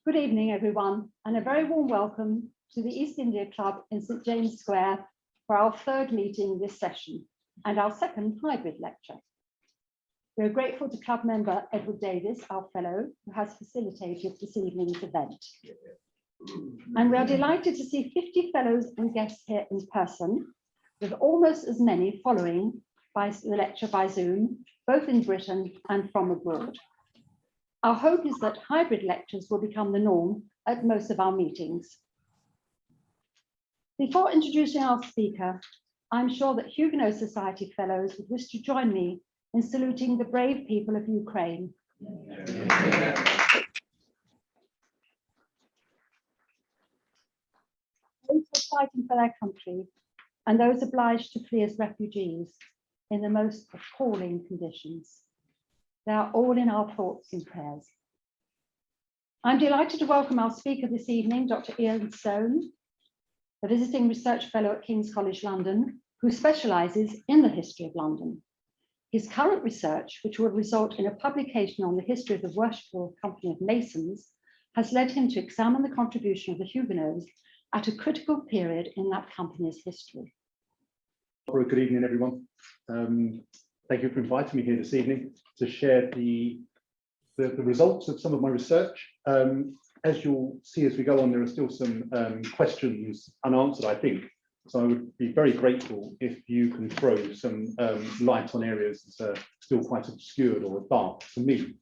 Good evening, everyone, and a very warm welcome to the East India Club in St James Square for our third meeting this session and our second hybrid lecture. We are grateful to club member Edward Davis, our fellow, who has facilitated this evening's event. And we are delighted to see 50 fellows and guests here in person, with almost as many following the lecture by Zoom, both in Britain and from abroad. Our hope is that hybrid lectures will become the norm at most of our meetings. Before introducing our speaker, I'm sure that Huguenot Society Fellows would wish to join me in saluting the brave people of Ukraine. Those who are fighting for their country and those obliged to flee as refugees in the most appalling conditions. They are all in our thoughts and prayers. I'm delighted to welcome our speaker this evening, Dr. Ian Stone, a visiting research fellow at King's College London, who specialises in the history of London. His current research, which will result in a publication on the history of the Worshipful Company of Masons, has led him to examine the contribution of the Huguenots at a critical period in that company's history. Good evening, everyone. Thank you for inviting me here this evening to share the results of some of my research. As you'll see as we go on, there are still some questions unanswered, I think. So I would be very grateful if you can throw some light on areas that are still quite obscured or dark for me.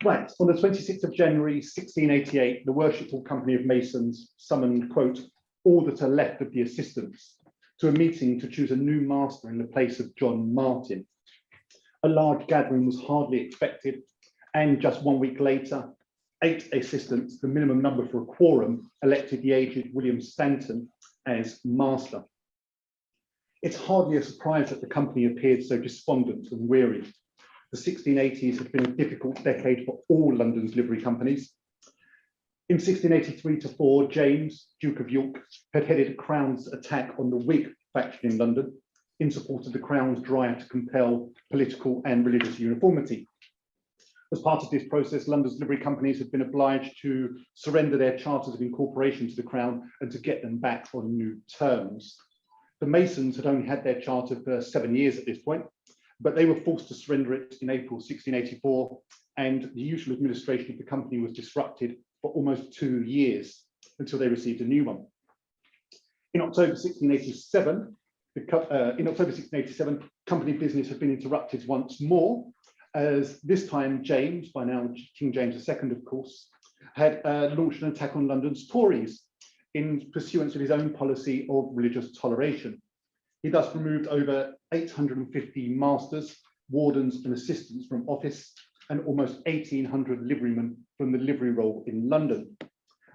Right, on the 26th of January, 1688, the Worshipful Company of Masons summoned, quote, all that are left of the assistants to a meeting to choose a new master in the place of John Martin. A large gathering was hardly expected, and just 1 week later, 8 assistants, the minimum number for a quorum, elected the aged William Stanton as master. It's hardly a surprise that the company appeared so despondent and weary. The 1680s had been a difficult decade for all London's livery companies. In 1683-4, James, Duke of York, had headed Crown's attack on the Whig faction in London in support of the Crown's drive to compel political and religious uniformity. As part of this process, London's livery companies had been obliged to surrender their charters of incorporation to the Crown and to get them back on new terms. The Masons had only had their charter for 7 years at this point, but they were forced to surrender it in April 1684, and the usual administration of the company was disrupted for almost 2 years until they received a new one. In October 1687, company business had been interrupted once more, as this time James, by now King James II, of course, had launched an attack on London's Tories in pursuance of his own policy of religious toleration. He thus removed over 850 masters, wardens and assistants from office and almost 1,800 liverymen from the livery roll in London.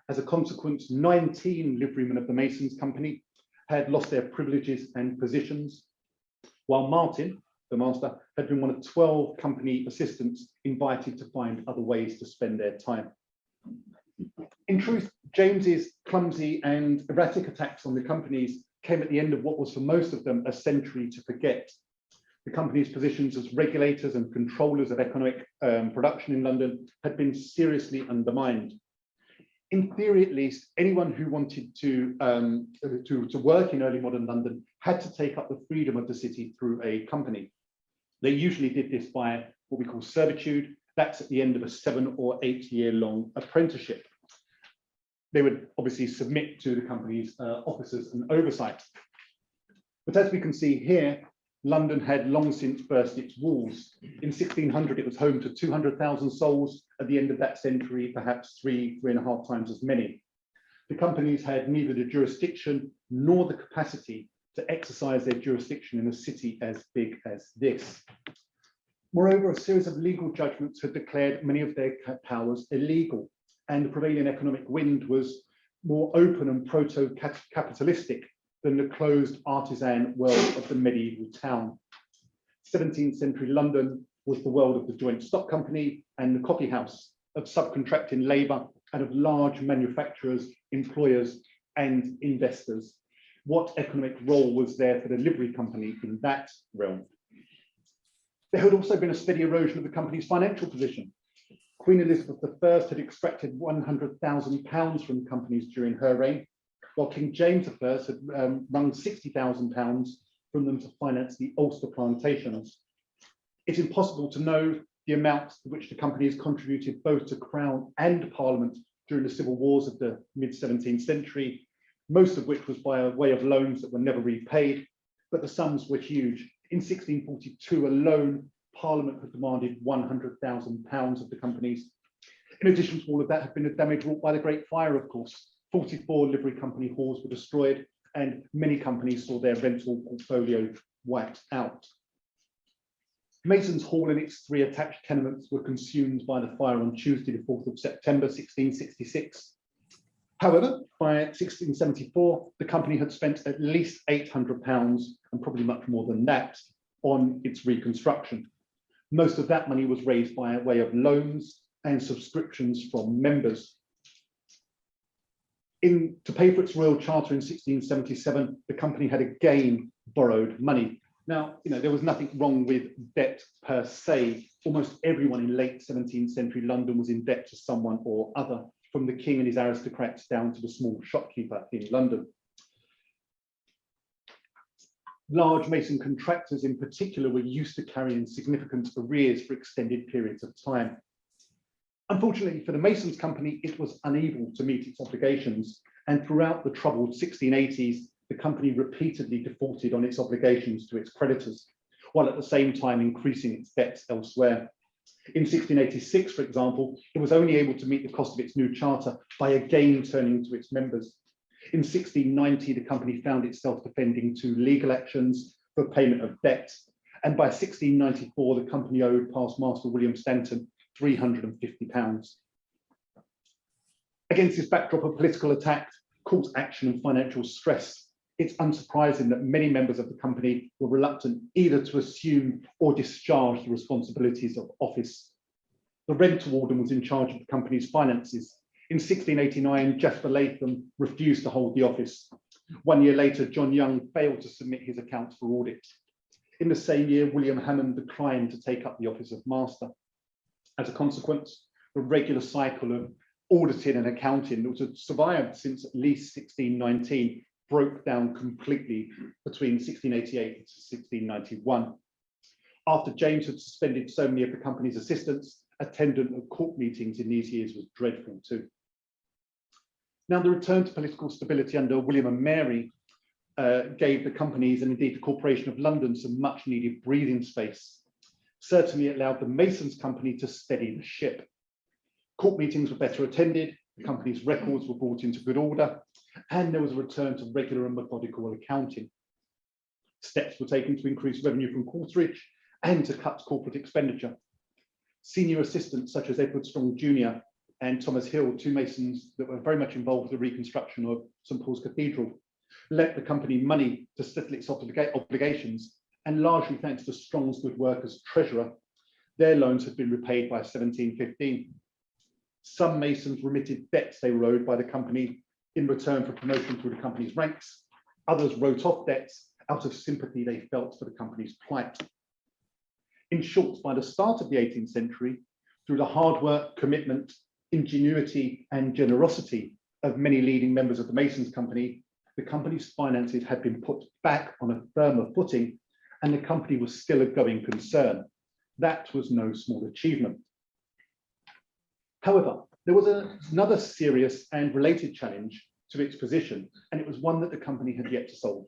As a consequence, 19 liverymen of the Masons Company had lost their privileges and positions, while Martin, the master, had been one of 12 company assistants invited to find other ways to spend their time. In truth, James's clumsy and erratic attacks on the companies came at the end of what was for most of them a century to forget. The company's positions as regulators and controllers of economic production in London had been seriously undermined. In theory, at least, anyone who wanted to work in early modern London had to take up the freedom of the city through a company. They usually did this by what we call servitude. That's at the end of a 7 or 8 year long apprenticeship. They would obviously submit to the company's officers and oversight. But as we can see here, London had long since burst its walls. In 1600, it was home to 200,000 souls. At the end of that century, perhaps 3.5 times as many. The companies had neither the jurisdiction nor the capacity to exercise their jurisdiction in a city as big as this. Moreover, a series of legal judgments had declared many of their powers illegal, and the prevailing economic wind was more open and proto-capitalistic than the closed artisan world of the medieval town. 17th century London was the world of the joint stock company and the coffee house, of subcontracting labour and of large manufacturers, employers and investors. What economic role was there for the livery company in that realm? There had also been a steady erosion of the company's financial position. Queen Elizabeth I had extracted £100,000 from companies during her reign, while King James I had wrung £60,000 from them to finance the Ulster plantations. It's impossible to know the amount to which the companies contributed both to Crown and Parliament during the civil wars of the mid-17th century, most of which was by way of loans that were never repaid, but the sums were huge. In 1642 alone, Parliament had demanded £100,000 of the companies. In addition to all of that had been the damage wrought by the Great Fire, of course. 44 livery company halls were destroyed and many companies saw their rental portfolio wiped out. Mason's Hall and its 3 attached tenements were consumed by the fire on Tuesday, the 4th of September, 1666. However, by 1674, the company had spent at least £800 and probably much more than that on its reconstruction. Most of that money was raised by way of loans and subscriptions from members. To pay for its royal charter in 1677, the company had again borrowed money. Now, there was nothing wrong with debt per se. Almost everyone in late 17th century London was in debt to someone or other, from the king and his aristocrats down to the small shopkeeper in London. Large mason contractors in particular were used to carrying significant arrears for extended periods of time. Unfortunately for the Masons Company, it was unable to meet its obligations, and throughout the troubled 1680s, the company repeatedly defaulted on its obligations to its creditors, while at the same time increasing its debts elsewhere. In 1686, for example, it was only able to meet the cost of its new charter by again turning to its members. In 1690, the company found itself defending 2 legal actions for payment of debts, and by 1694, the company owed past Master William Stanton £350. Against this backdrop of political attack, court action and financial stress, it's unsurprising that many members of the company were reluctant either to assume or discharge the responsibilities of office. The rental warden was in charge of the company's finances. In 1689, Jasper Latham refused to hold the office. 1 year later, John Young failed to submit his accounts for audit. In the same year, William Hammond declined to take up the office of master. As a consequence, the regular cycle of auditing and accounting that was survived since at least 1619 broke down completely between 1688 and 1691. After James had suspended so many of the company's assistants, attendance at court meetings in these years was dreadful too. Now, the return to political stability under William and Mary gave the companies and indeed the Corporation of London some much needed breathing space. Certainly it allowed the Masons Company to steady the ship. Court meetings were better attended, the company's records were brought into good order, and there was a return to regular and methodical accounting. Steps were taken to increase revenue from quarterage and to cut corporate expenditure. Senior assistants such as Edward Strong Jr. and Thomas Hill, 2 Masons that were very much involved with the reconstruction of St Paul's Cathedral, lent the company money to settle its obligations, and largely thanks to Strong's good work as treasurer, their loans had been repaid by 1715. Some Masons remitted debts they were owed by the company in return for promotion through the company's ranks. Others wrote off debts out of sympathy they felt for the company's plight. In short, by the start of the 18th century, through the hard work, commitment, ingenuity, and generosity of many leading members of the Masons Company, the company's finances had been put back on a firmer footing, and the company was still a going concern. That was no small achievement. However, there was another serious and related challenge to its position, and it was one that the company had yet to solve.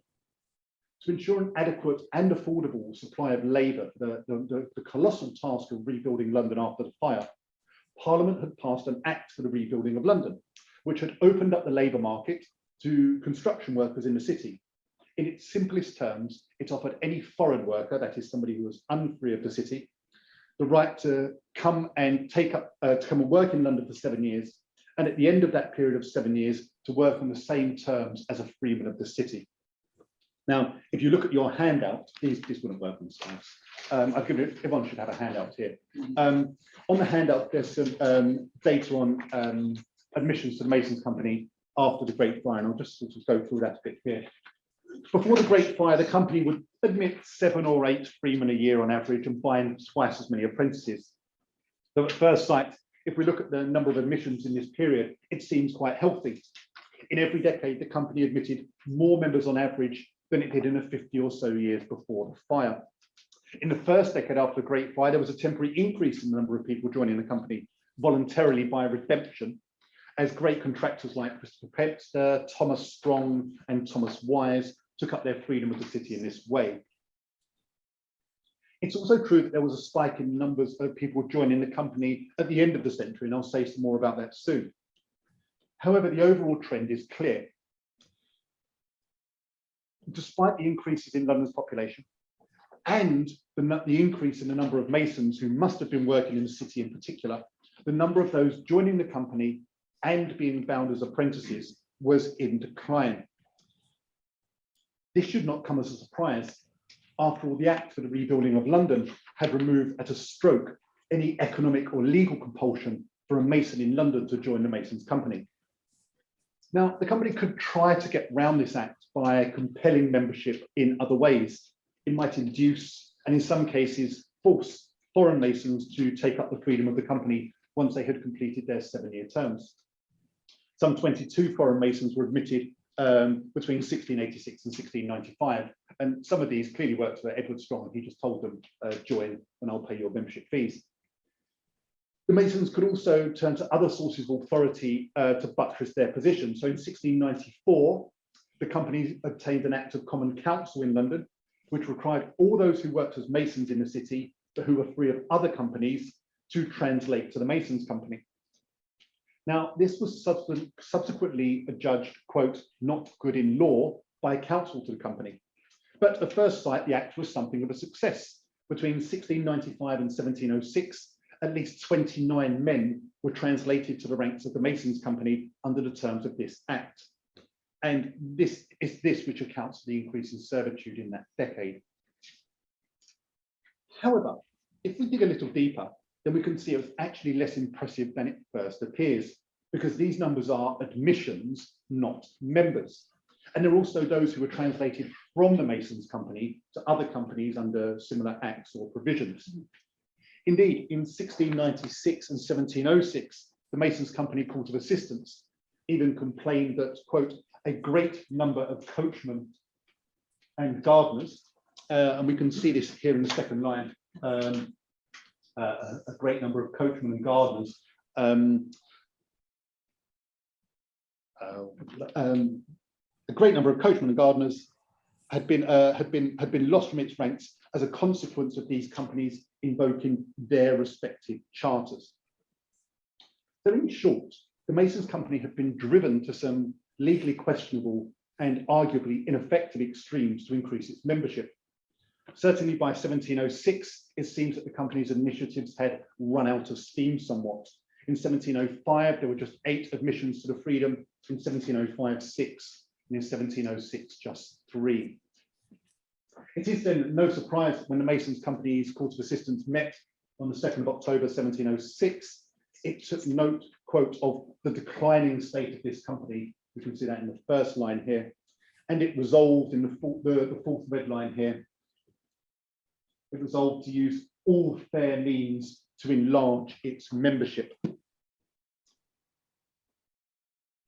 To ensure an adequate and affordable supply of labour for the colossal task of rebuilding London after the fire, Parliament had passed an Act for the Rebuilding of London, which had opened up the labour market to construction workers in the city. In its simplest terms, it offered any foreign worker, that is somebody who was unfree of the city, the right to come and work in London for 7 years, and at the end of that period of 7 years, to work on the same terms as a freeman of the city. Now, if you look at your handout, this wouldn't work on the slides. I've given it, everyone should have a handout here. On the handout, there's some data on admissions to the Masons Company after the Great Fire, and I'll just sort of go through that a bit here. Before the Great Fire, the company would admit 7 or 8 freemen a year on average and find twice as many apprentices. Though at first sight, if we look at the number of admissions in this period, it seems quite healthy. In every decade, the company admitted more members on average than it did in the 50 or so years before the fire. In the first decade after the Great Fire, there was a temporary increase in the number of people joining the company voluntarily by redemption, as great contractors like Christopher Pepster, Thomas Strong, and Thomas Wise took up their freedom of the city in this way. It's also true that there was a spike in numbers of people joining the company at the end of the century, and I'll say some more about that soon. However, the overall trend is clear. Despite the increases in London's population and the increase in the number of masons who must have been working in the city in particular, the number of those joining the company and being bound as apprentices was in decline. This should not come as a surprise. After all, the Act for the Rebuilding of London had removed at a stroke any economic or legal compulsion for a mason in London to join the Masons' Company. Now, the company could try to get round this act by compelling membership in other ways. It might induce, and in some cases, force foreign masons to take up the freedom of the company once they had completed their 7-year terms. Some 22 foreign masons were admitted between 1686 and 1695, and some of these clearly worked for Edward Strong. He just told them, join and I'll pay your membership fees. The Masons could also turn to other sources of authority to buttress their position. So in 1694, the company obtained an Act of Common Council in London, which required all those who worked as Masons in the city, but who were free of other companies, to translate to the Masons' Company. Now, this was subsequently adjudged, quote, not good in law by counsel to the company. But at first sight, the Act was something of a success. Between 1695 and 1706, at least 29 men were translated to the ranks of the Masons' Company under the terms of this Act. And this which accounts for the increase in servitude in that decade. However, if we dig a little deeper, then we can see it was actually less impressive than it first appears, because these numbers are admissions, not members. And there are also those who were translated from the Masons' Company to other companies under similar acts or provisions. Indeed, in 1696 and 1706, the Masons' Company Court of Assistants even complained that, quote, a great number of coachmen and gardeners, and we can see this here in the second line, a great number of coachmen and gardeners a great number of coachmen and gardeners had been lost from its ranks as a consequence of these companies invoking their respective charters. So in short, the Masons' Company had been driven to some legally questionable and arguably ineffective extremes to increase its membership. Certainly by 1706, it seems that the company's initiatives had run out of steam somewhat. In 1705, there were just 8 admissions to the freedom. In 1705, 6, and in 1706, just 3. It is then no surprise when the Masons' Company's Court of Assistants met on the 2nd of October, 1706, it took note, quote, of the declining state of this company, which we see that in the first line here, and it resolved in the fourth red line here, it resolved to use all fair means to enlarge its membership.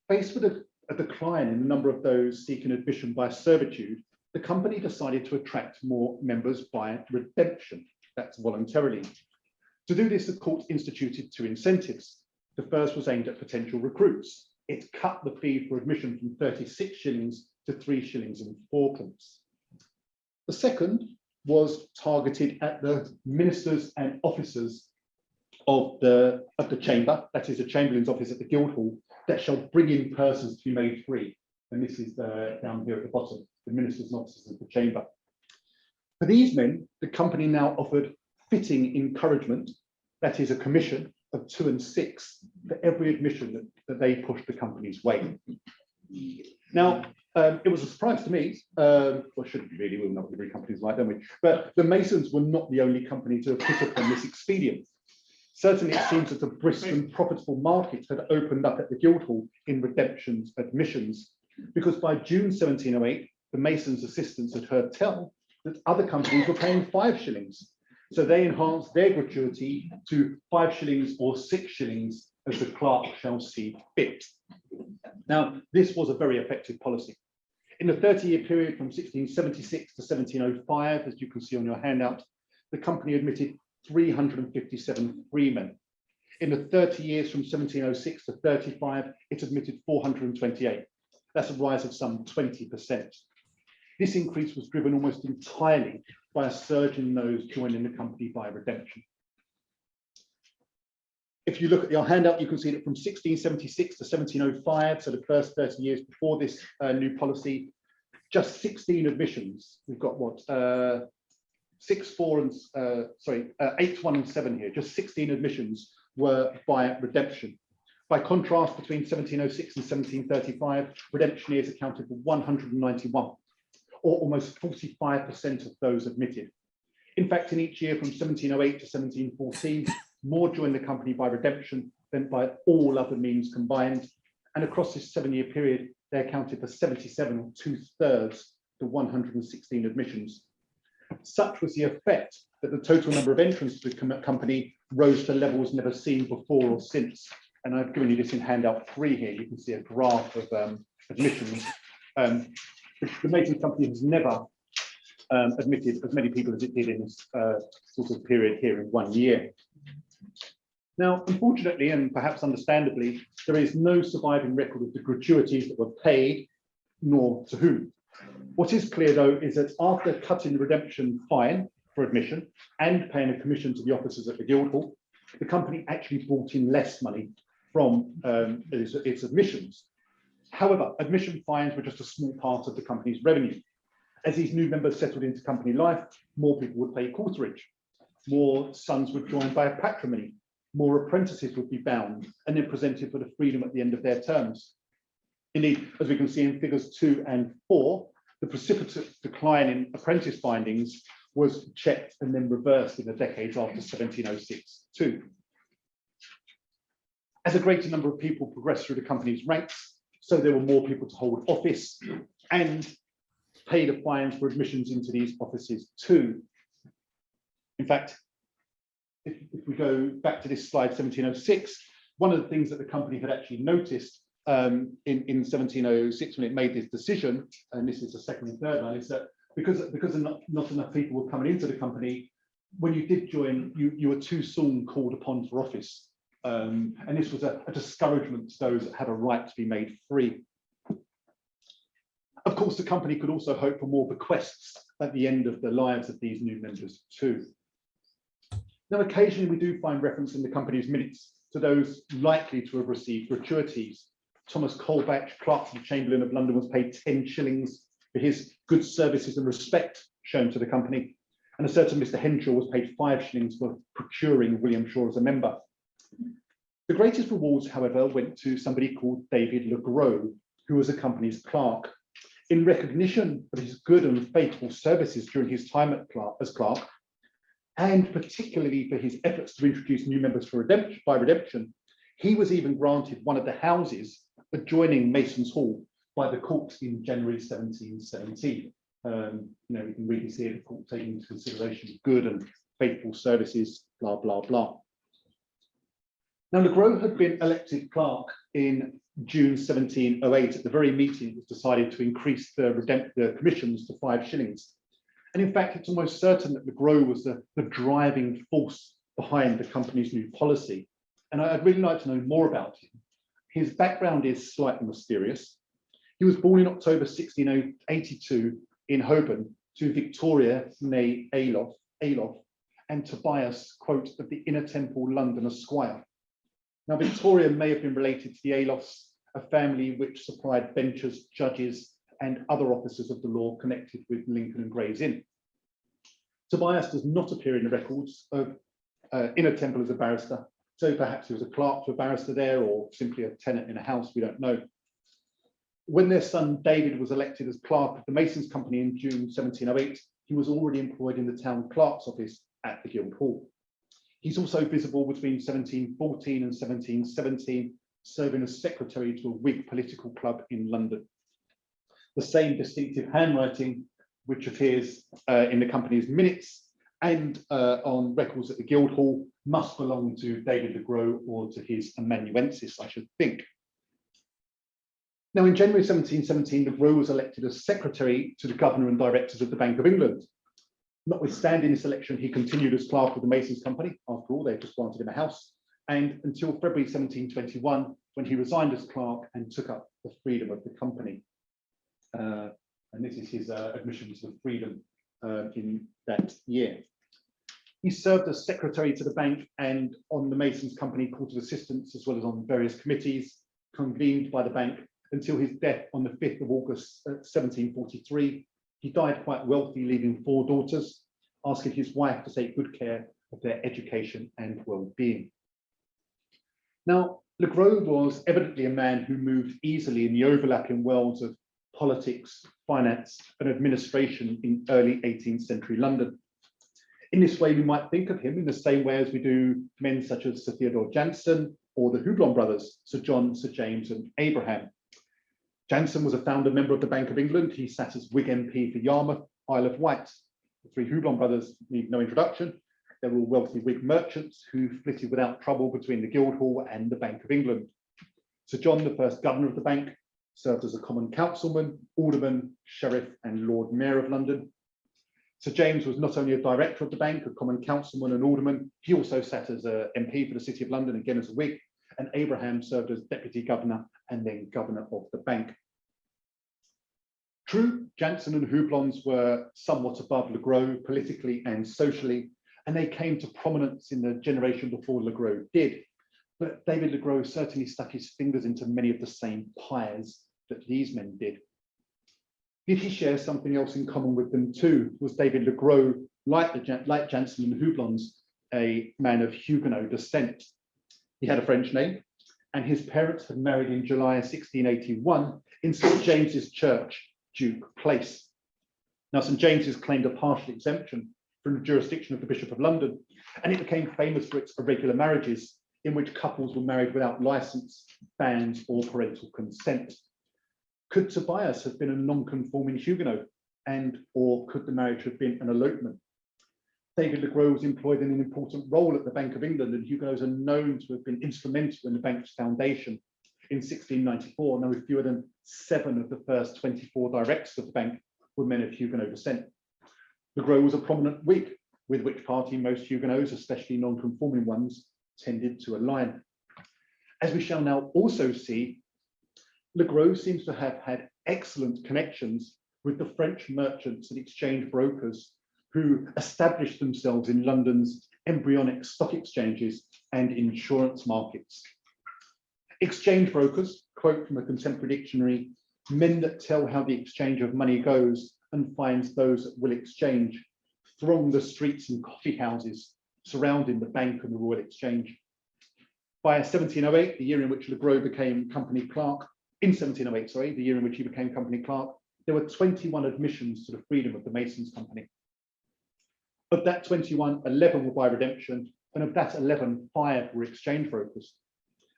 Faced with a decline in the number of those seeking admission by servitude, the company decided to attract more members by redemption, that's voluntarily. To do this, the court instituted 2 incentives. The first was aimed at potential recruits. It cut the fee for admission from 36 shillings to 3 shillings and 4p. The second was targeted at the ministers and officers of the chamber, that is the Chamberlain's office at the Guildhall, that shall bring in persons to be made free. And this is down here at the bottom, the ministers and officers of the chamber. For these men, the company now offered fitting encouragement, that is a commission of 2 and 6 for every admission that they pushed the company's way. Now, it was a surprise to me, well, shouldn't be really, we're not every company's like, don't we? But the Masons were not the only company to have put upon this expedient. Certainly, it seems that a brisk and profitable market had opened up at the Guildhall in redemptions admissions, because by June 1708, the Masons' assistants had heard tell that other companies were paying 5 shillings. So they enhanced their gratuity to 5 shillings or 6 shillings as the clerk shall see fit. Now, this was a very effective policy. In the 30-year period from 1676 to 1705, as you can see on your handout, the company admitted 357 freemen. In the 30 years from 1706 to 35, it admitted 428. That's a rise of some 20%. This increase was driven almost entirely by a surge in those joining the company by redemption. If you look at your handout, you can see that from 1676 to 1705, so the first 30 years before this new policy, just 16 admissions. We've got what, 8, 1 and 7 here, just 16 admissions were by redemption. By contrast, between 1706 and 1735, redemptioneers accounted for 191, or almost 45% of those admitted. In fact, in each year from 1708 to 1714, more joined the company by redemption than by all other means combined. And across this 7-year period, they accounted for 77, or 2/3, the 116 admissions. Such was the effect that the total number of entrants to the company rose to levels never seen before or since. And I've given you this in handout 3 here. You can see a graph of admissions. The Masons Company has never admitted as many people as it did in this sort of period here in 1 year. Now, unfortunately, and perhaps understandably, there is no surviving record of the gratuities that were paid, nor to whom. What is clear, though, is that after cutting the redemption fine for admission and paying a commission to the officers at the Guildhall, the company actually brought in less money from its admissions. However, admission fines were just a small part of the company's revenue. As these new members settled into company life, more people would pay quarterage, more sons would join by a patrimony, more apprentices would be bound and then presented for the freedom at the end of their terms. Indeed, as we can see in figures 2 and 4, the precipitous decline in apprentice bindings was checked and then reversed in the decades after 1706 too. As a greater number of people progressed through the company's ranks, so there were more people to hold office and pay the fines for admissions into these offices too. In fact, if we go back to this slide, 1706, one of the things that the company had actually noticed in 1706 when it made this decision, and this is the second and third line, is that because not enough people were coming into the company, when you did join, you were too soon called upon for office. And this was a discouragement to those that had a right to be made free. Of course, the company could also hope for more bequests at the end of the lives of these new members too. Now, occasionally we do find reference in the company's minutes to those likely to have received gratuities. Thomas Colbatch, Clerk to the Chamberlain of London, was paid 10 shillings for his good services and respect shown to the company. And a certain Mr. Henshaw was paid 5 shillings for procuring William Shaw as a member. The greatest rewards, however, went to somebody called David Le Gros, who was the company's clerk. In recognition of his good and faithful services during his time as clerk, and particularly for his efforts to introduce new members for by redemption, he was even granted one of the houses adjoining Mason's Hall by the court in January 1717. We can really see it, the court taking into consideration good and faithful services, blah, blah, blah. Now, Le Gros had been elected clerk in June 1708. At the very meeting, it was decided to increase the commissions to 5 shillings. And in fact, it's almost certain that Le Gros was the driving force behind the company's new policy. And I'd really like to know more about him. His background is slightly mysterious. He was born in October 1682 in Holborn to Victoria, née Alof, and Tobias, quote, of the Inner Temple, London, Esquire. Now, Victoria may have been related to the Alofs, a family which supplied benchers, judges, and other officers of the law connected with Lincoln and Gray's Inn. Tobias does not appear in the records of Inner Temple as a barrister, so perhaps he was a clerk to a barrister there or simply a tenant in a house, we don't know. When their son David was elected as clerk of the Masons Company in June 1708, he was already employed in the town clerk's office at the Guildhall. He's also visible between 1714 and 1717, serving as secretary to a Whig political club in London. The same distinctive handwriting, which appears in the company's minutes, and on records at the Guildhall must belong to David Le Gros or to his amanuensis, I should think. Now, in January 1717, Le Gros was elected as secretary to the governor and directors of the Bank of England. Notwithstanding this election, he continued as clerk of the Masons Company. After all, they just granted him a house, and until February 1721, when he resigned as clerk and took up the freedom of the company. And this is his admission to the freedom in that year. He served as secretary to the bank and on the Masons Company Court of Assistants, as well as on various committees convened by the bank until his death on the 5th of August 1743. He died quite wealthy, leaving 4 daughters, asking his wife to take good care of their education and well-being. Now, Le Gros was evidently a man who moved easily in the overlapping worlds of politics, finance, and administration in early 18th century London. In this way, we might think of him in the same way as we do men such as Sir Theodore Jansen or the Houblon brothers, Sir John, Sir James, and Abraham. Jansen was a founder member of the Bank of England. He sat as Whig MP for Yarmouth, Isle of Wight. The 3 Houblon brothers need no introduction. They were all wealthy Whig merchants who flitted without trouble between the Guildhall and the Bank of England. Sir John, the first governor of the bank, served as a common councilman, alderman, sheriff, and Lord Mayor of London. Sir James was not only a director of the bank, a common councilman and alderman, he also sat as an MP for the City of London, again as a Whig, and Abraham served as deputy governor and then governor of the bank. True, Jansen and Houblons were somewhat above Le Gros politically and socially, and they came to prominence in the generation before Le Gros did. But David Le Gros certainly stuck his fingers into many of the same pies that these men did. Did he share something else in common with them too? Was David Le Gros, like Jansen and Houblons, a man of Huguenot descent? He had a French name, and his parents had married in July 1681 in St. James's Church, Duke Place. Now, St. James's claimed a partial exemption from the jurisdiction of the Bishop of London, and it became famous for its irregular marriages in which couples were married without license, banns, or parental consent. Could Tobias have been a non-conforming Huguenot, or could the marriage have been an elopement? David Le Gros was employed in an important role at the Bank of England, and Huguenots are known to have been instrumental in the bank's foundation. In 1694, no fewer than 7 of the first 24 directors of the bank were men of Huguenot descent. Le Gros was a prominent Whig, with which party most Huguenots, especially non-conforming ones, tended to align. As we shall now also see, Le Gros seems to have had excellent connections with the French merchants and exchange brokers who established themselves in London's embryonic stock exchanges and insurance markets. Exchange brokers, quote from a contemporary dictionary, men that tell how the exchange of money goes and finds those that will exchange, throng the streets and coffee houses surrounding the bank and the Royal Exchange. By 1708, the year in which Le Gros became company clerk, the year in which he became company clerk, there were 21 admissions to the freedom of the Masons Company. Of that 21, 11 were by redemption, and of that 11, 5 were exchange brokers.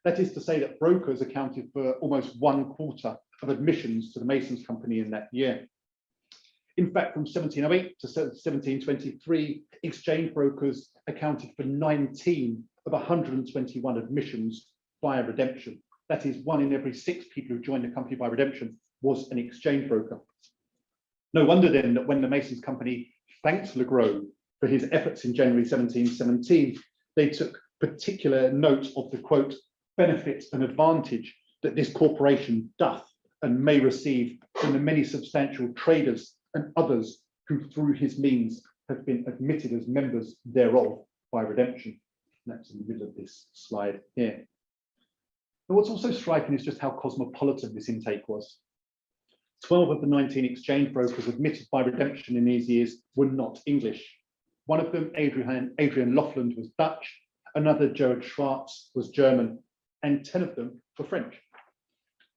That is to say that brokers accounted for almost 1/4 of admissions to the Masons Company in that year. In fact, from 1708 to 1723, exchange brokers accounted for 19 of 121 admissions via redemption. That is, 1 in every 6 people who joined the company by redemption was an exchange broker. No wonder then that when the Masons Company thanked Le Gros for his efforts in January 1717, they took particular note of the quote, benefits and advantage that this corporation doth and may receive from the many substantial traders and others who through his means have been admitted as members thereof by redemption. And that's in the middle of this slide here. But what's also striking is just how cosmopolitan this intake was. 12 of the 19 exchange brokers admitted by redemption in these years were not English. One of them, Adrian Lofland, was Dutch, another, Gerard Schwartz, was German, and 10 of them were French.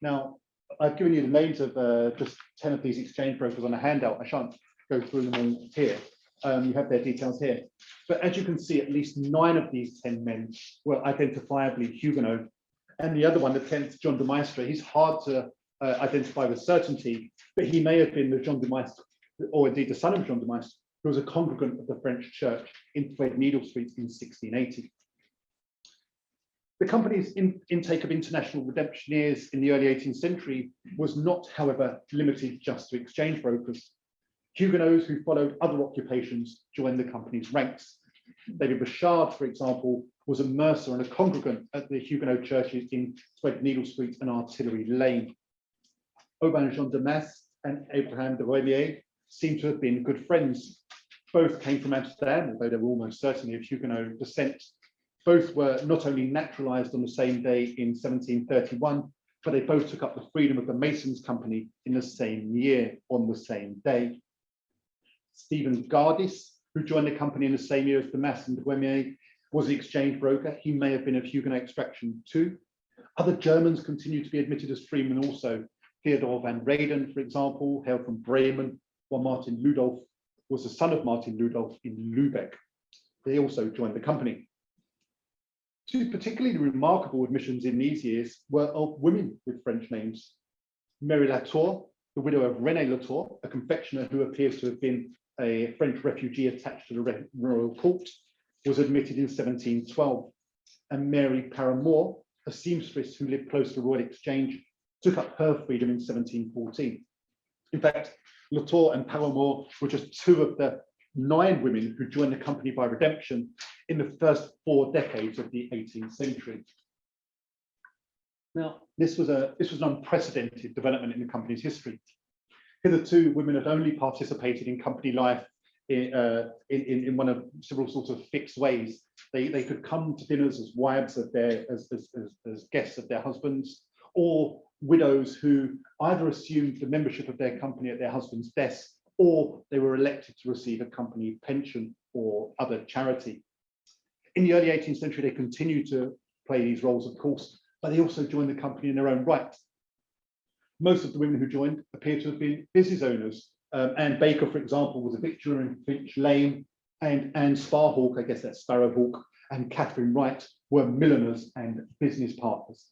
Now, I've given you the names of just 10 of these exchange brokers on a handout. I shan't go through them all here. You have their details here. But as you can see, at least 9 of these 10 men were identifiably Huguenot. And the other one, the 10th, John de Maistre, he's hard to identify with certainty, but he may have been the John de Maistre, or indeed the son of John de Maistre, who was a congregant of the French church in Threadneedle Street in 1680. The company's intake of international redemptioneers in the early 18th century was not, however, limited just to exchange brokers. Huguenots who followed other occupations joined the company's ranks. David Bouchard, for example, was a mercer and a congregant at the Huguenot churches in Threadneedle Street and Artillery Lane. Aubin Jean de Masse and Abraham de Roemier seem to have been good friends. Both came from Amsterdam, although they were almost certainly of Huguenot descent. Both were not only naturalized on the same day in 1731, but they both took up the freedom of the Masons Company in the same year on the same day. Stephen Gardis, who joined the company in the same year as de Masse and de Roemier, was the exchange broker. He may have been of Huguenot extraction too. Other Germans continued to be admitted as freemen also. Theodor van Reyden, for example, hailed from Bremen, while Martin Ludolf was the son of Martin Ludolf in Lübeck. They also joined the company. Two particularly remarkable admissions in these years were of women with French names. Mary Latour, the widow of René Latour, a confectioner who appears to have been a French refugee attached to the royal court, was admitted in 1712. And Mary Paramore, a seamstress who lived close to Royal Exchange, took up her freedom in 1714. In fact, Latour and Paramore were just two of the 9 women who joined the company by redemption in the first 4 decades of the 18th century. Now, this was an unprecedented development in the company's history. Hitherto, women had only participated in company life in one of several sorts of fixed ways. They could come to dinners as wives of as guests of their husbands, or widows who either assumed the membership of their company at their husband's desk, or they were elected to receive a company pension or other charity. In the early 18th century, they continued to play these roles, of course, but they also joined the company in their own right. Most of the women who joined appear to have been business owners. Anne Baker, for example, was a victualler in Finch Lane, and Anne Sparhawk, I guess that's Sparrowhawk, and Catherine Wright were milliners and business partners.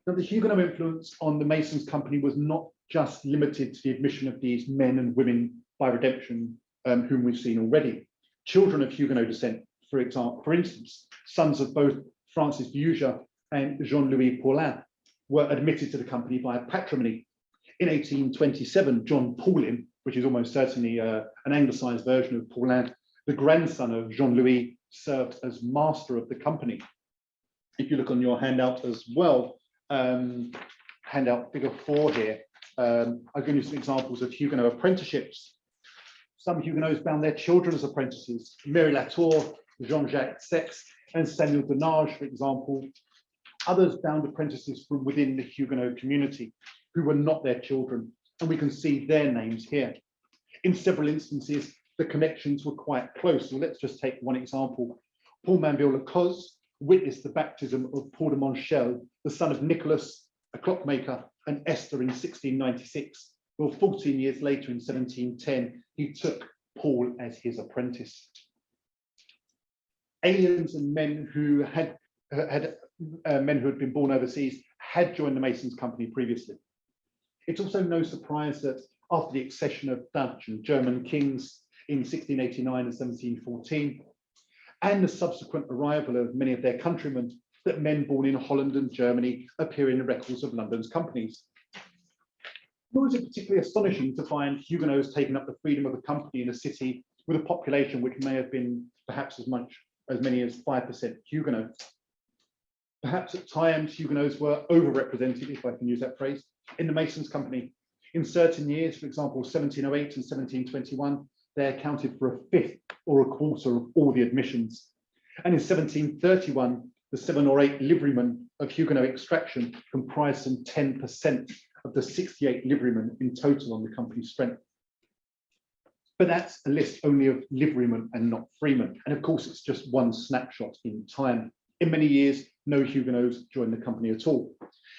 Now, the Huguenot influence on the Masons Company was not just limited to the admission of these men and women by redemption, whom we've seen already. Children of Huguenot descent, for instance, sons of both Francis Buger and Jean-Louis Paulin, were admitted to the company via patrimony. In 1827, John Paulin, which is almost certainly an anglicised version of Paulin, the grandson of Jean-Louis, served as master of the company. If you look on your handout as well, handout figure 4 here, I've given you some examples of Huguenot apprenticeships. Some Huguenots bound their children as apprentices. Mary Latour, Jean-Jacques Sex, and Samuel Denage, for example. Others bound apprentices from within the Huguenot community who were not their children, and we can see their names here. In several instances, the connections were quite close. So let's just take one example. Paul Manville Lacoze witnessed the baptism of Paul de Monchel, the son of Nicholas, a clockmaker, and Esther in 1696. Well, 14 years later, in 1710, he took Paul as his apprentice. Aliens and men who had been born overseas had joined the Masons Company previously. It's also no surprise that after the accession of Dutch and German kings in 1689 and 1714, and the subsequent arrival of many of their countrymen, that men born in Holland and Germany appear in the records of London's companies. Nor is it particularly astonishing to find Huguenots taking up the freedom of a company in a city with a population which may have been perhaps as many as 5% Huguenots. Perhaps at times Huguenots were overrepresented, if I can use that phrase, in the Masons Company. In certain years, for example, 1708 and 1721, they accounted for a fifth or a quarter of all the admissions. And in 1731, the 7 or 8 liverymen of Huguenot extraction comprised some 10% of the 68 liverymen in total on the company's strength. But that's a list only of liverymen and not freemen. And of course, it's just one snapshot in time. In many years, no Huguenots joined the company at all.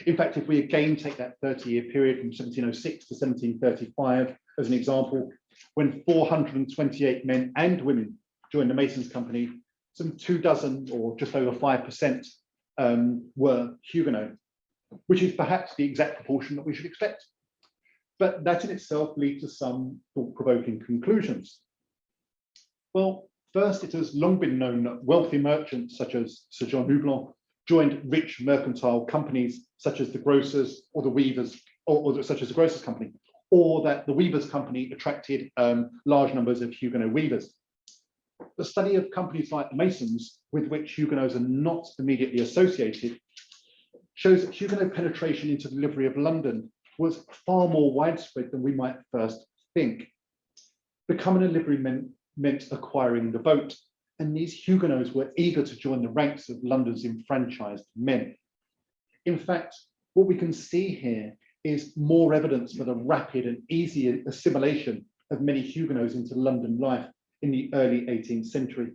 In fact, if we again take that 30-year period from 1706 to 1735 as an example, when 428 men and women joined the Masons Company, some 24 or just over 5% were Huguenot, which is perhaps the exact proportion that we should expect. but that in itself leads to some thought-provoking conclusions. Well, first, it has long been known that wealthy merchants such as Sir John Houblon joined rich mercantile companies such as the grocers or the weavers, or such as the grocers company, or that the weavers company attracted large numbers of Huguenot weavers. The study of companies like the Masons, with which Huguenots are not immediately associated, shows that Huguenot penetration into the livery of London was far more widespread than we might first think. Becoming a livery meant acquiring the vote, and these Huguenots were eager to join the ranks of London's enfranchised men. In fact, what we can see here is more evidence for the rapid and easy assimilation of many Huguenots into London life in the early 18th century.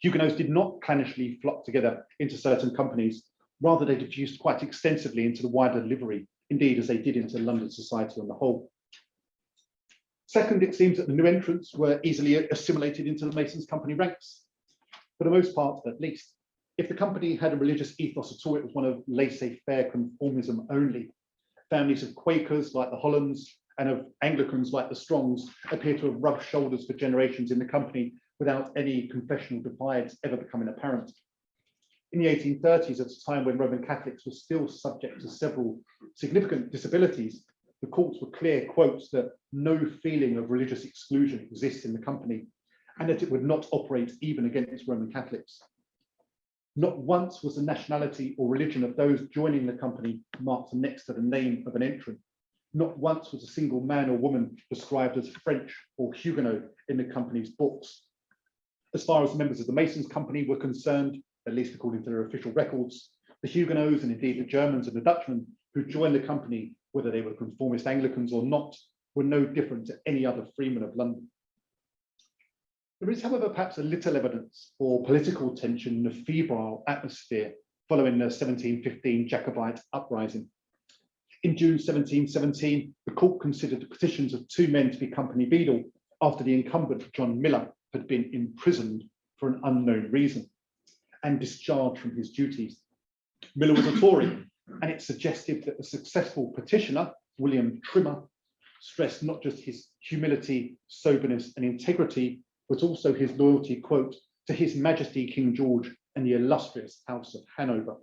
Huguenots did not clanishly flock together into certain companies, rather they diffused quite extensively into the wider livery, indeed as they did into London society on the whole. Second, it seems that the new entrants were easily assimilated into the Masons' company ranks, for the most part at least. If the company had a religious ethos at all, it was one of laissez-faire conformism only. Families of Quakers like the Hollands and of Anglicans like the Strongs appear to have rubbed shoulders for generations in the company without any confessional divides ever becoming apparent. In the 1830s, at a time when Roman Catholics were still subject to several significant disabilities, the courts were clear, quotes, that no feeling of religious exclusion exists in the company, and that it would not operate even against Roman Catholics. Not once was the nationality or religion of those joining the company marked next to the name of an entrant. Not once was a single man or woman described as French or Huguenot in the company's books. As far as members of the Masons company were concerned, at least according to their official records, the Huguenots and indeed the Germans and the Dutchmen who joined the company, whether they were conformist Anglicans or not, were no different to any other freeman of London. There is, however, perhaps a little evidence for political tension in the febrile atmosphere following the 1715 Jacobite uprising. In June 1717, the court considered the petitions of two men to be company beadle after the incumbent, John Miller, had been imprisoned for an unknown reason and discharged from his duties. Miller was a Tory, and it's suggestive that the successful petitioner, William Trimmer, stressed not just his humility, soberness, and integrity, but also his loyalty, quote, to His Majesty King George and the illustrious House of Hanover.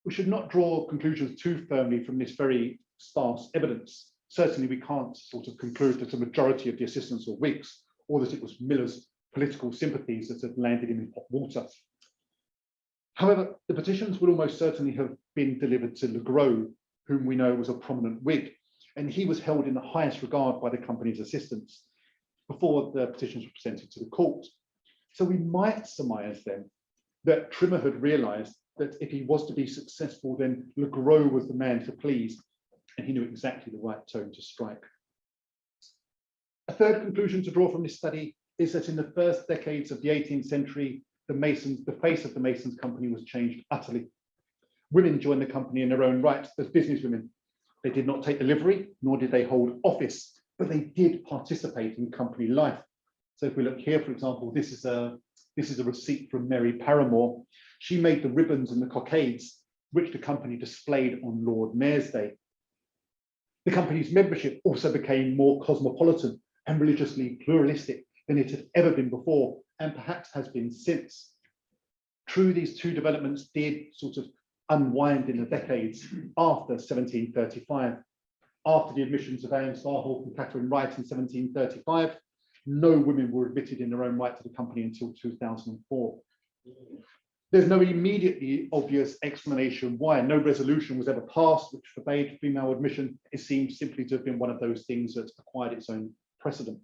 We should not draw conclusions too firmly from this very sparse evidence. Certainly we can't sort of conclude that a majority of the assistants were Whigs, or that it was Miller's political sympathies that had landed him in hot water. However, the petitions would almost certainly have been delivered to Le Gros, whom we know was a prominent Whig, and he was held in the highest regard by the company's assistants before the petitions were presented to the court. So we might surmise then that Trimmer had realised that if he was to be successful, then Le Gros was the man to please, and he knew exactly the right tone to strike. A third conclusion to draw from this study is that in the first decades of the 18th century, the face of the Masons company was changed utterly. Women joined the company in their own right as businesswomen. They did not take the livery, nor did they hold office, but they did participate in company life. So if we look here, for example, this is a receipt from Mary Paramore. She made the ribbons and the cockades, which the company displayed on Lord Mayor's Day. The company's membership also became more cosmopolitan and religiously pluralistic than it had ever been before, and perhaps has been since. True, these two developments did sort of unwind in the decades after 1735. After the admissions of Anne Sparhawk and Catherine Wright in 1735, no women were admitted in their own right to the company until 2004. There's no immediately obvious explanation why. No resolution was ever passed which forbade female admission. It seems simply to have been one of those things that acquired its own precedent.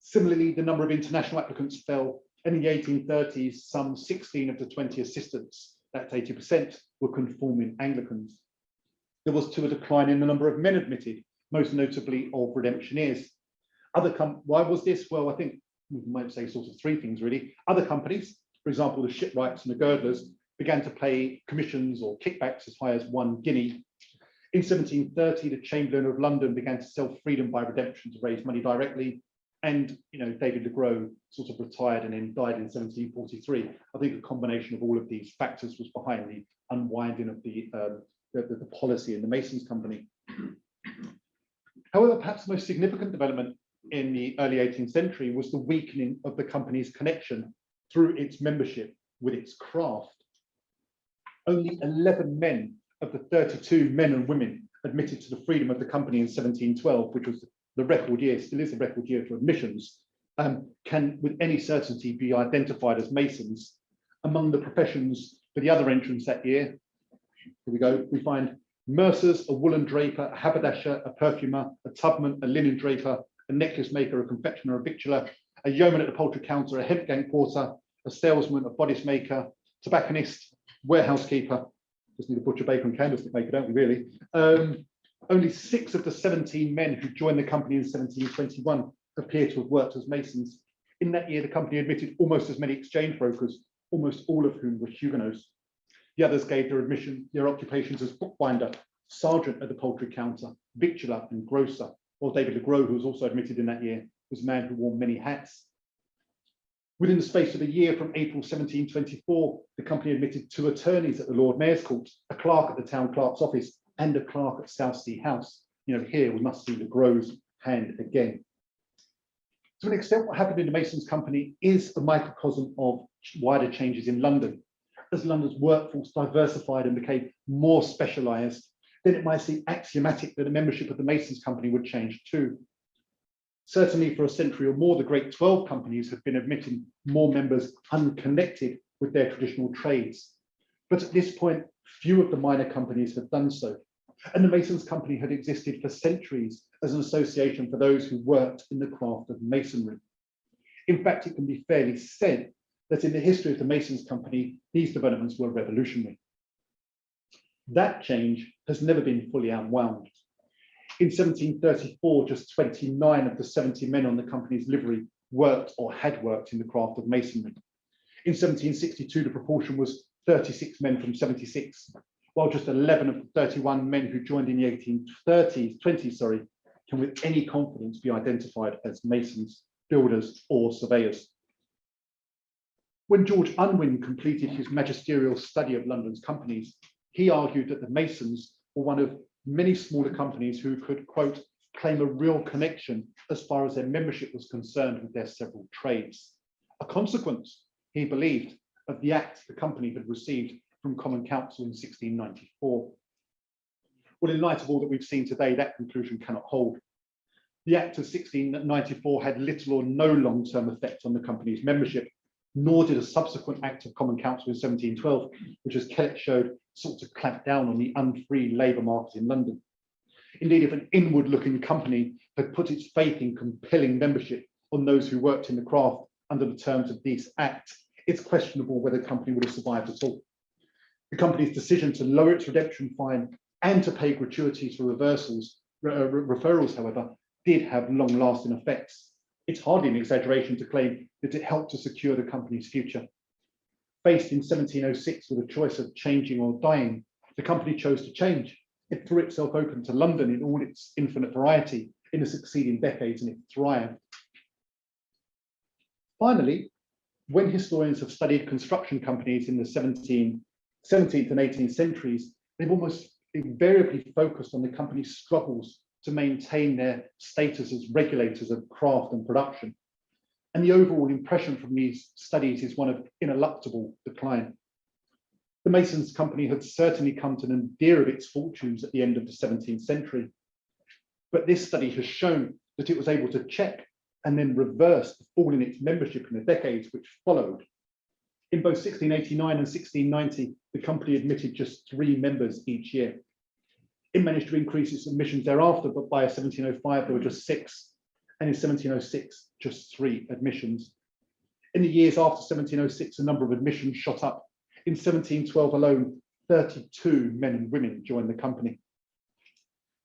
Similarly, the number of international applicants fell, and in the 1830s, some 16 of the 20 assistants, that's 80%, were conforming Anglicans. There was too a decline in the number of men admitted, most notably of redemptioneers. Why was this? Well, I think we might say sort of three things really. Other companies, for example, the shipwrights and the girdlers, began to pay commissions or kickbacks as high as 1 guinea. In 1730, the Chamberlain of London began to sell freedom by redemption to raise money directly. And David Le Gros sort of retired and then died in 1743. I think a combination of all of these factors was behind the unwinding of the policy in the Masons company. However, perhaps the most significant development in the early 18th century was the weakening of the company's connection through its membership with its craft. Only 11 men of the 32 men and women admitted to the freedom of the company in 1712, which was the record year, still is the record year for admissions, can with any certainty be identified as Masons. Among the professions for the other entrants that year, here we go, we find mercers, a woolen draper, a haberdasher, a perfumer, a tubman, a linen draper, a necklace maker, a confectioner, a victualler, a yeoman at the poultry counter, a hemp gang porter, a salesman, a bodice maker, tobacconist, warehouse keeper. Just need a butcher, baker and candlestick maker, don't we really? Only 6 of the 17 men who joined the company in 1721 appear to have worked as Masons. In that year, the company admitted almost as many exchange brokers, almost all of whom were Huguenots. The others gave their occupations as bookbinder, sergeant at the poultry counter, victualler and grocer, while David Le Gros, who was also admitted in that year, was a man who wore many hats. Within the space of a year from April 1724, the company admitted 2 attorneys at the Lord Mayor's Court, a clerk at the town clerk's office, and a clerk at Southsea House. You know, here we must see Le Gros' hand again. To an extent, what happened in the Masons Company is a microcosm of wider changes in London. As London's workforce diversified and became more specialised, then it might seem axiomatic that the membership of the Masons Company would change too. Certainly for a century or more, the Great 12 companies have been admitting more members unconnected with their traditional trades. But at this point, few of the minor companies have done so. And the Masons Company had existed for centuries as an association for those who worked in the craft of masonry. In fact, it can be fairly said that in the history of the Masons Company, these developments were revolutionary. That change has never been fully unwound. In 1734, just 29 of the 70 men on the company's livery worked or had worked in the craft of masonry. In 1762, the proportion was 36 men from 76, while just 11 of the 31 men who joined in the 1820s, can with any confidence be identified as masons, builders, or surveyors. When George Unwin completed his magisterial study of London's companies, he argued that the Masons were one of many smaller companies who could, quote, claim a real connection as far as their membership was concerned with their several trades. A consequence, he believed, of the act the company had received from Common Council in 1694. Well, in light of all that we've seen today, that conclusion cannot hold. The Act of 1694 had little or no long-term effect on the company's membership, nor did a subsequent Act of Common Council in 1712, which, as Kellett showed, sought to clamp down on the unfree labour market in London. Indeed, if an inward-looking company had put its faith in compelling membership on those who worked in the craft under the terms of this Act, it's questionable whether the company would have survived at all. The company's decision to lower its redemption fine and to pay gratuities for referrals, however, did have long-lasting effects. It's hardly an exaggeration to claim that it helped to secure the company's future. Faced in 1706 with a choice of changing or dying, the company chose to change. It threw itself open to London in all its infinite variety in the succeeding decades, and it thrived. Finally, when historians have studied construction companies in the 17th and 18th centuries, they've almost invariably focused on the company's struggles to maintain their status as regulators of craft and production. And the overall impression from these studies is one of ineluctable decline. The Masons Company had certainly come to nadir of its fortunes at the end of the 17th century. But this study has shown that it was able to check and then reverse the fall in its membership in the decades which followed. In both 1689 and 1690, the company admitted just 3 members each year. It managed to increase its admissions thereafter, but by 1705, there were just 6. And in 1706, just 3 admissions. In the years after 1706, the number of admissions shot up. In 1712 alone, 32 men and women joined the company.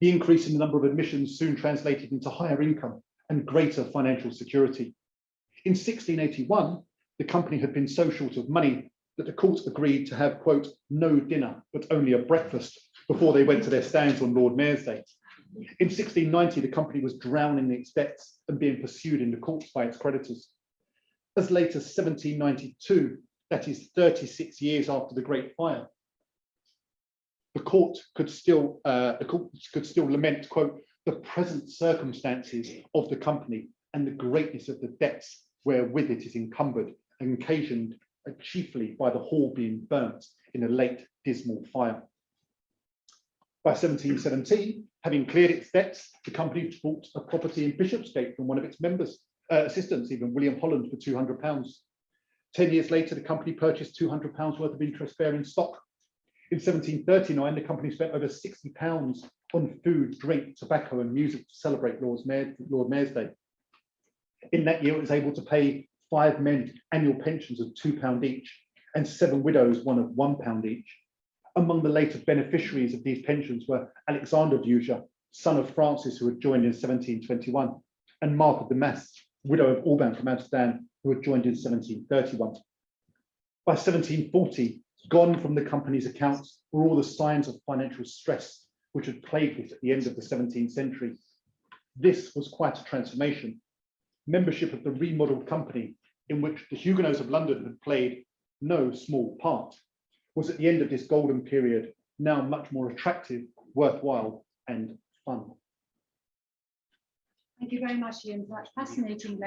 The increase in the number of admissions soon translated into higher income and greater financial security. In 1681, the company had been so short of money that the court agreed to have, quote, no dinner, but only a breakfast before they went to their stands on Lord Mayor's Day. In 1690, the company was drowning in its debts and being pursued in the courts by its creditors. As late as 1792, that is 36 years after the Great Fire, the court could still lament, quote, the present circumstances of the company and the greatness of the debts wherewith it is encumbered, and occasioned chiefly by the hall being burnt in a late dismal fire. By 1717, having cleared its debts, the company bought a property in Bishopsgate from one of its members, assistants, even William Holland, for £200. 10 years later, the company purchased £200 worth of interest-bearing stock. In 1739, the company spent over £60 on food, drink, tobacco, and music to celebrate Lord Mayor's Day. In that year, it was able to pay 5 men annual pensions of £2 each, and 7 widows one of £1 each. Among the later beneficiaries of these pensions were Alexander Duja, son of Francis, who had joined in 1721, and Martha de Masse, widow of Alban from Amsterdam, who had joined in 1731. By 1740, gone from the company's accounts were all the signs of financial stress which had plagued it at the end of the 17th century. This was quite a transformation. Membership of the remodelled company, in which the Huguenots of London had played no small part, was at the end of this golden period now much more attractive, worthwhile, and fun. Thank you very much, Ian, for that fascinating lecture.